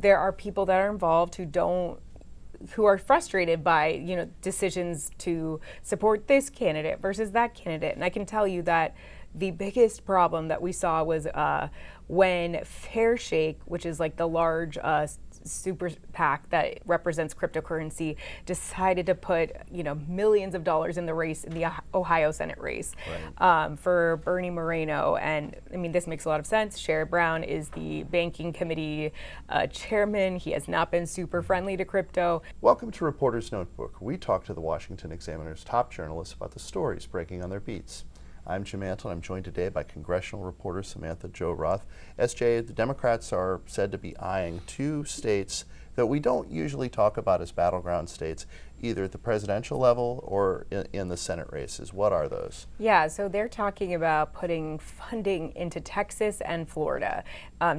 there are people that are involved who are frustrated by, decisions to support this candidate versus that candidate. And I can tell you that the biggest problem that we saw was when Fairshake, which is like the large super PAC that represents cryptocurrency, decided to put millions of dollars in the race, in the Ohio Senate race, for Bernie Moreno. And I mean, this makes a lot of sense. Sherrod Brown is the banking committee chairman. He has not been super friendly to crypto. Welcome to Reporter's Notebook. We talk to the Washington Examiner's top journalists about the stories breaking on their beats. I'm Jim Antle, and I'm joined today by Congressional reporter Samantha-Jo Roth. SJ, the Democrats are said to be eyeing two states that we don't usually talk about as battleground states, either at the presidential level or in the Senate races. What are those? Yeah, so they're talking about putting funding into Texas and Florida.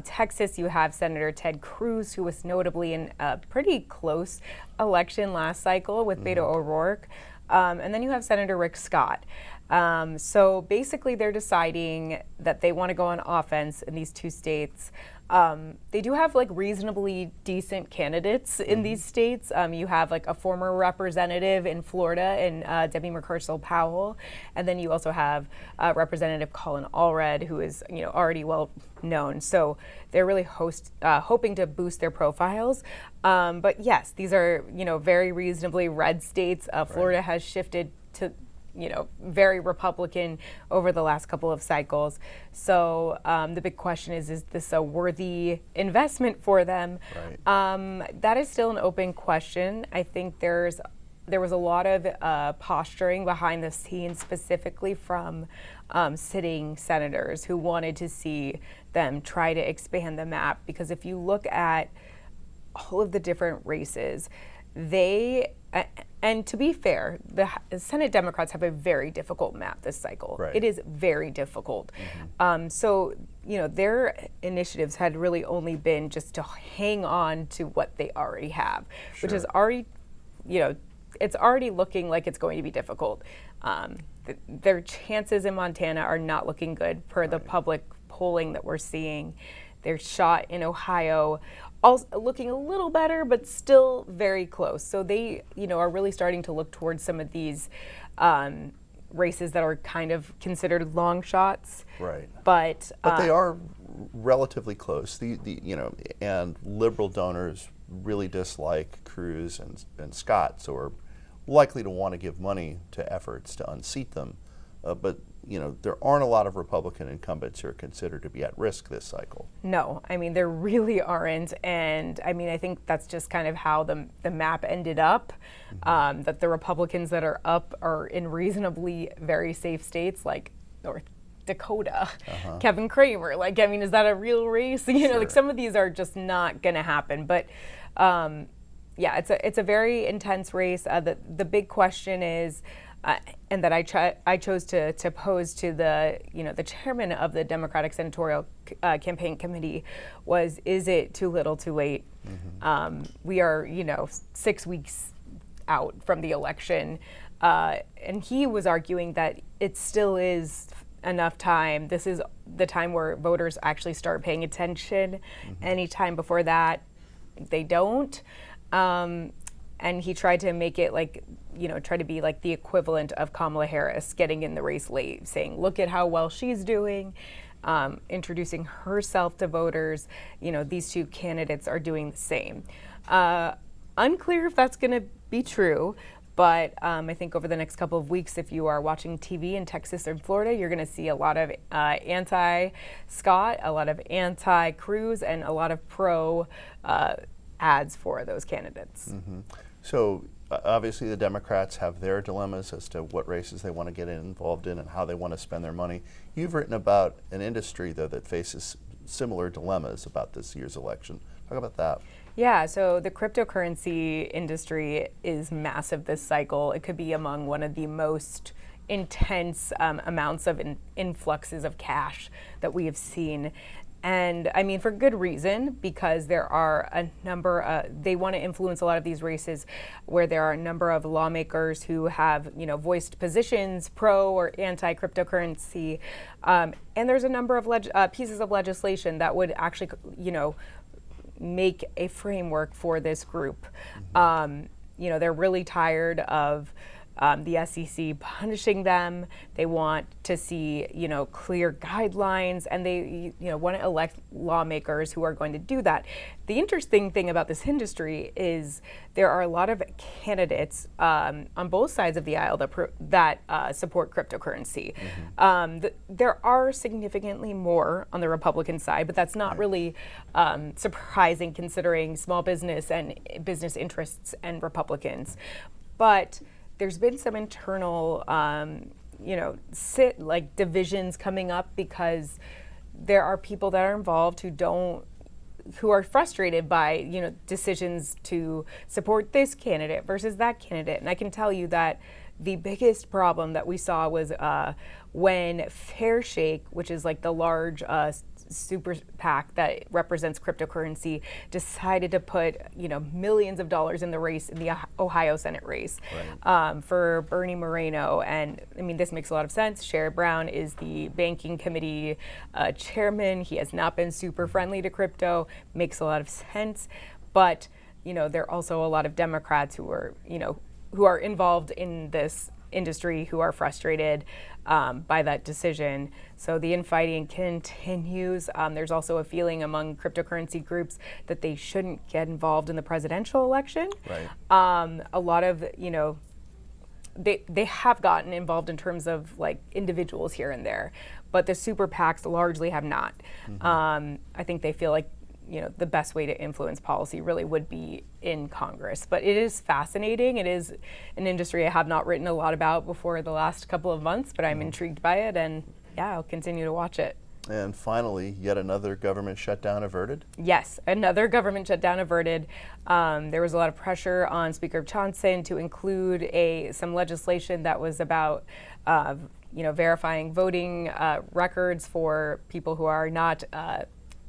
Texas, you have Senator Ted Cruz, who was notably in a pretty close election last cycle with Beto O'Rourke. And then you have Senator Rick Scott. So basically they're deciding that they want to go on offense in these two states. They do have like reasonably decent candidates in these states. You have like a former representative in Florida in Debbie McChrystal-Powell. And then you also have Representative Colin Allred, who is already well known. So they're really hoping to boost their profiles. But yes, these are very reasonably red states. Florida has shifted to very Republican over the last couple of cycles. So the big question is this a worthy investment for them? That is still an open question. I think there was a lot of posturing behind the scenes, specifically from sitting senators who wanted to see them try to expand the map. Because if you look at all of the different races, and to be fair, the Senate Democrats have a very difficult map this cycle. It is very difficult. So, their initiatives had really only been just to hang on to what they already have, which is already, it's already looking like it's going to be difficult. Their chances in Montana are not looking good per the public polling that we're seeing. Their shot in Ohio also looking a little better, but still very close. So they, are really starting to look towards some of these races that are kind of considered long shots. But they are relatively close. And liberal donors really dislike Cruz and Scott, so are likely to want to give money to efforts to unseat them. But there aren't a lot of Republican incumbents who are considered to be at risk this cycle. No, I mean, there really aren't. And I mean, I think that's just kind of how the map ended up, that the Republicans that are up are in reasonably very safe states like North Dakota, Kevin Cramer. Like, I mean, is that a real race? Like some of these are just not going to happen. But yeah, it's a very intense race. The big question is, and that I chose to pose to the chairman of the Democratic Senatorial Campaign Committee was, is it too little too late? We are 6 weeks out from the election, and he was arguing that it still is enough time. This is the time where voters actually start paying attention. Any time before that, they don't. And he tried to make it like, try to be like the equivalent of Kamala Harris getting in the race late, saying, look at how well she's doing, introducing herself to voters. These two candidates are doing the same. Unclear if that's going to be true, but I think over the next couple of weeks, if you are watching TV in Texas or Florida, you're going to see a lot of anti-Scott, a lot of anti-Cruz, and a lot of pro ads for those candidates. So obviously the Democrats have their dilemmas as to what races they want to get involved in and how they want to spend their money. You've written about an industry, though, that faces similar dilemmas about this year's election. Talk about that. Yeah, so the cryptocurrency industry is massive this cycle. It could be among one of the most intense amounts of influxes of cash that we have seen. And I mean, for good reason, because there are a number, they want to influence a lot of these races where there are a number of lawmakers who have, voiced positions pro or anti cryptocurrency. And there's a number of pieces of legislation that would actually, make a framework for this group. They're really tired of the SEC punishing them. They want to see, clear guidelines, and they, want to elect lawmakers who are going to do that. The interesting thing about this industry is there are a lot of candidates on both sides of the aisle that support cryptocurrency. There are significantly more on the Republican side, but that's not really surprising considering small business and business interests and Republicans. But there's been some internal, divisions coming up because there are people that are involved who are frustrated by, decisions to support this candidate versus that candidate. And I can tell you that the biggest problem that we saw was when Fairshake, which is like the large super PAC that represents cryptocurrency, decided to put millions of dollars in the race, in the Ohio Senate race, for Bernie Moreno. And I mean, this makes a lot of sense. Sherrod Brown is the banking committee chairman. He has not been super friendly to crypto. Makes a lot of sense. But there are also a lot of Democrats who are involved in this industry who are frustrated by that decision. So the infighting continues. There's also a feeling among cryptocurrency groups that they shouldn't get involved in the presidential election. A lot of, they have gotten involved in terms of like individuals here and there, but the super PACs largely have not. I think they feel like the best way to influence policy really would be in Congress. But it is fascinating. It is an industry I have not written a lot about before the last couple of months, but I'm intrigued by it, and I'll continue to watch it. And finally, yet another government shutdown averted? Yes, another government shutdown averted. There was a lot of pressure on Speaker Johnson to include some legislation that was about verifying voting records for people who are not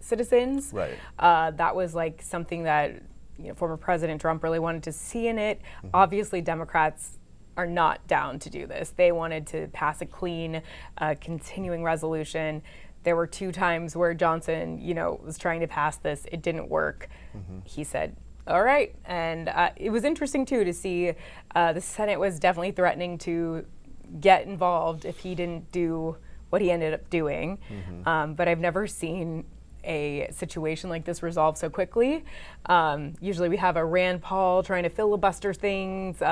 citizens. That was like something that former President Trump really wanted to see in it. Obviously, Democrats are not down to do this. They wanted to pass a clean, continuing resolution. There were 2 times where Johnson, was trying to pass this. It didn't work. He said, all right. And it was interesting, too, to see the Senate was definitely threatening to get involved if he didn't do what he ended up doing. But I've never seen a situation like this resolved so quickly. Usually we have a Rand Paul trying to filibuster things.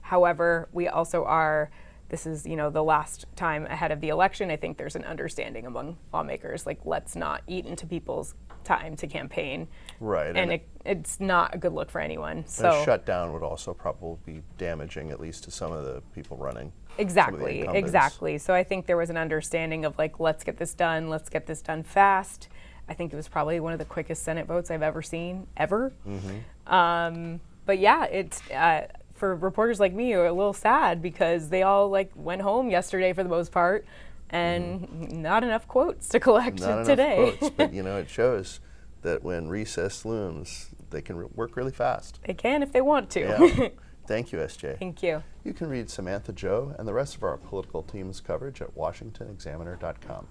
However, we also this is, the last time ahead of the election. I think there's an understanding among lawmakers, like, let's not eat into people's time to campaign. And it's not a good look for anyone. So a shutdown would also probably be damaging, at least to some of the people running. Exactly. So I think there was an understanding of like, let's get this done fast. I think it was probably one of the quickest Senate votes I've ever seen, ever. But yeah, it's for reporters like me, are a little sad because they all went home yesterday for the most part, and not enough quotes to collect today. Enough quotes, but it shows that when recess looms, they can work really fast. They can if they want to. Yeah. Thank you, SJ. Thank you. You can read Samantha-Jo and the rest of our political team's coverage at washingtonexaminer.com.